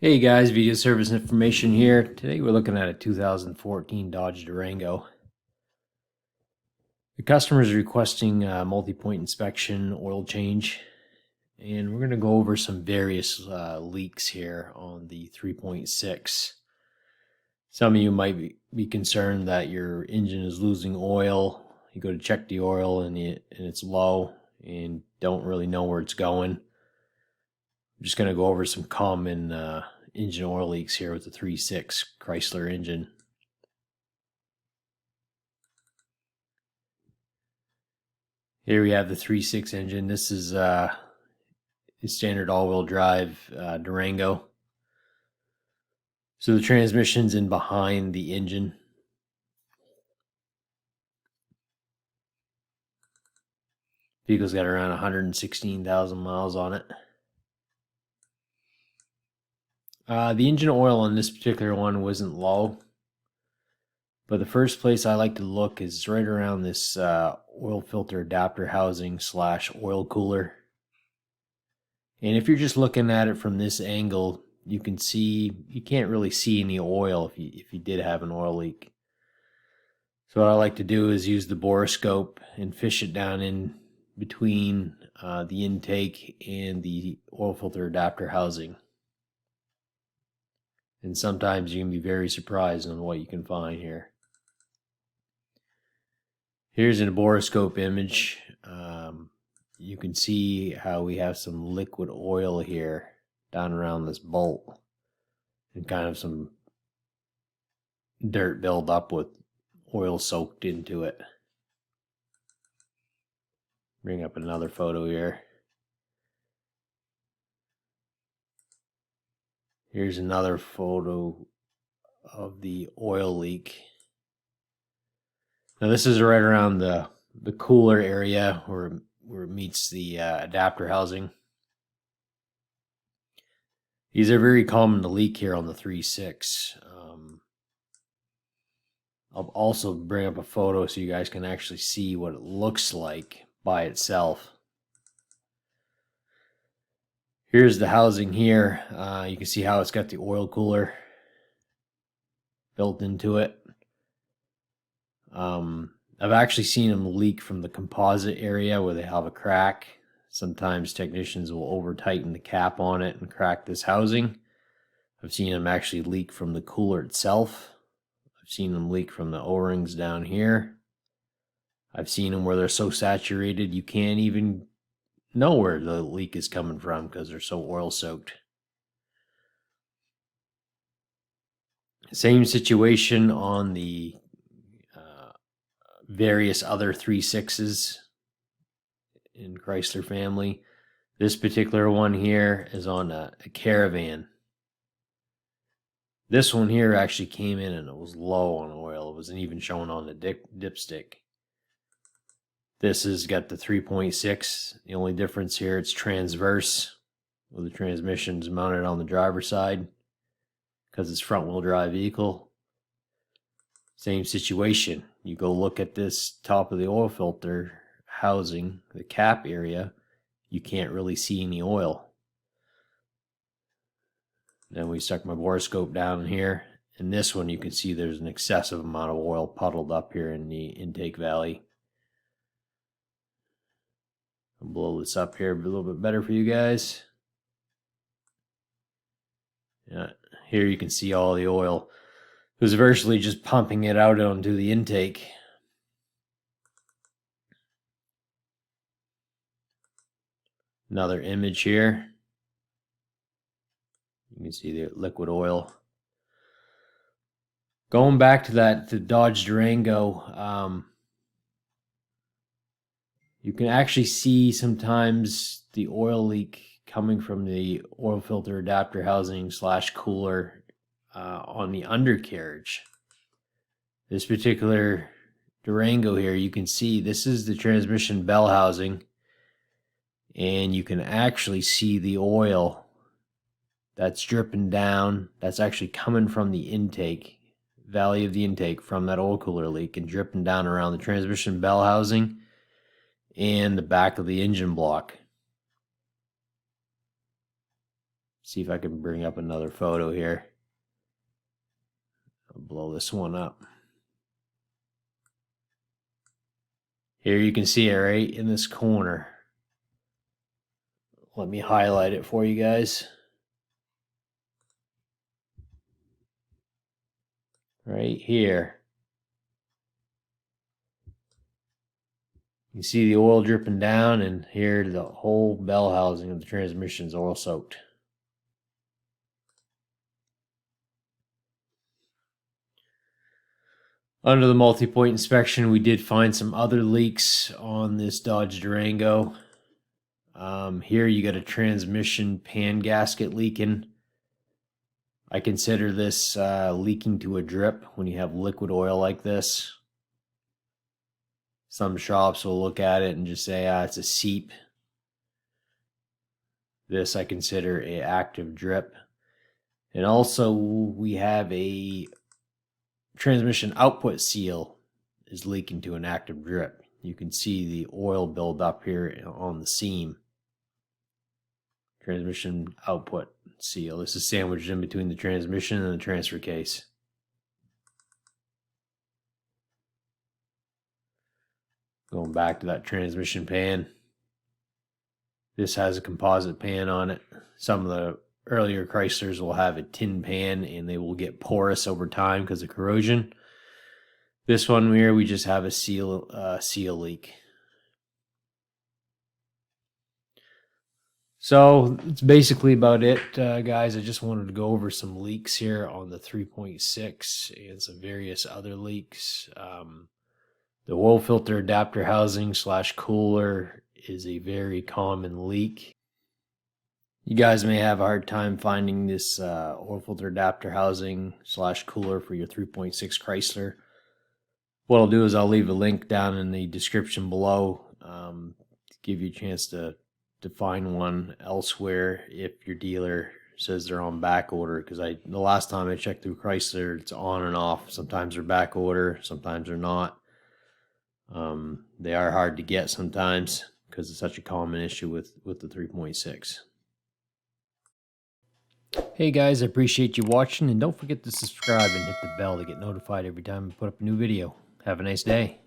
Hey guys, video service information here. Today we're looking at a 2014 Dodge Durango. The customer is requesting a multi-point inspection oil change, and we're going to go over some various leaks here on the 3.6. Some of you might be concerned that your engine is losing oil. You go to check the oil and it's low and don't really know where it's going. I'm just going to go over some common engine oil leaks here with the 3.6 Chrysler engine. Here we have the 3.6 engine. This is a standard all-wheel drive Durango. So the transmission's in behind the engine. Vehicle's got around 116,000 miles on it. The engine oil on this particular one wasn't low, but the first place I like to look is right around this oil filter adapter housing / oil cooler. And if you're just looking at it from this angle, you can't really see any oil if you did have an oil leak. So what I like to do is use the borescope and fish it down in between the intake and the oil filter adapter housing. And sometimes you can be very surprised on what you can find here. Here's a borescope image. You can see how we have some liquid oil here down around this bolt, and kind of some dirt build up with oil soaked into it. Bring up another photo here. Here's another photo of the oil leak. Now this is right around the cooler area where it meets the adapter housing. These are very common to leak here on the 3.6. I'll also bring up a photo so you guys can actually see what it looks like by itself. Here's the housing here. You can see how it's got the oil cooler built into it. I've actually seen them leak from the composite area where they have a crack. Sometimes technicians will over tighten the cap on it and crack this housing. I've seen them actually leak from the cooler itself. I've seen them leak from the O-rings down here. I've seen them where they're so saturated you can't even know where the leak is coming from because they're so oil soaked. Same situation on the various other 3.6s in Chrysler family. This particular one here is on a caravan. This one here actually came in and it was low on oil. It wasn't even showing on the dipstick. This has got the 3.6. The only difference here, it's transverse, where the transmission's mounted on the driver's side because it's front-wheel drive vehicle. Same situation. You go look at this top of the oil filter housing, the cap area, you can't really see any oil. Then we stuck my borescope down here. In this one, you can see there's an excessive amount of oil puddled up here in the intake valley. I'll blow this up here a little bit better for you guys. Yeah, here you can see all the oil. It was virtually just pumping it out onto the intake. Another image here. You can see the liquid oil. Going back to the Dodge Durango, you can actually see sometimes the oil leak coming from the oil filter adapter housing / cooler on the undercarriage. This particular Durango here, you can see this is the transmission bell housing, and you can actually see the oil that's dripping down. That's actually coming from the intake, valley of the intake, from that oil cooler leak, and dripping down around the transmission bell housing and the back of the engine block. See if I can bring up another photo here. I'll blow this one up. Here you can see it right in this corner. Let me highlight it for you guys. Right here. You see the oil dripping down, and here the whole bell housing of the transmission is oil soaked. Under the multi-point inspection, we did find some other leaks on this Dodge Durango. Here you got a transmission pan gasket leaking. I consider this leaking to a drip when you have liquid oil like this. Some shops will look at it and just say, it's a seep. This I consider an active drip. And also we have a transmission output seal is leaking to an active drip. You can see the oil build up here on the seam. Transmission output seal. This is sandwiched in between the transmission and the transfer case. Going back to that transmission pan. This has a composite pan on it. Some of the earlier Chryslers will have a tin pan and they will get porous over time because of corrosion. This one here, we just have a seal leak. So it's basically about it, guys. I just wanted to go over some leaks here on the 3.6 and some various other leaks. The oil filter adapter housing / cooler is a very common leak. You guys may have a hard time finding this oil filter adapter housing / cooler for your 3.6 Chrysler. What I'll do is I'll leave a link down in the description below to give you a chance to find one elsewhere if your dealer says they're on back order. Because the last time I checked through Chrysler, it's on and off. Sometimes they're back order, sometimes they're not. They are hard to get sometimes because it's such a common issue with the 3.6. Hey guys, I appreciate you watching, and don't forget to subscribe and hit the bell to get notified every time I put up a new video. Have a nice day.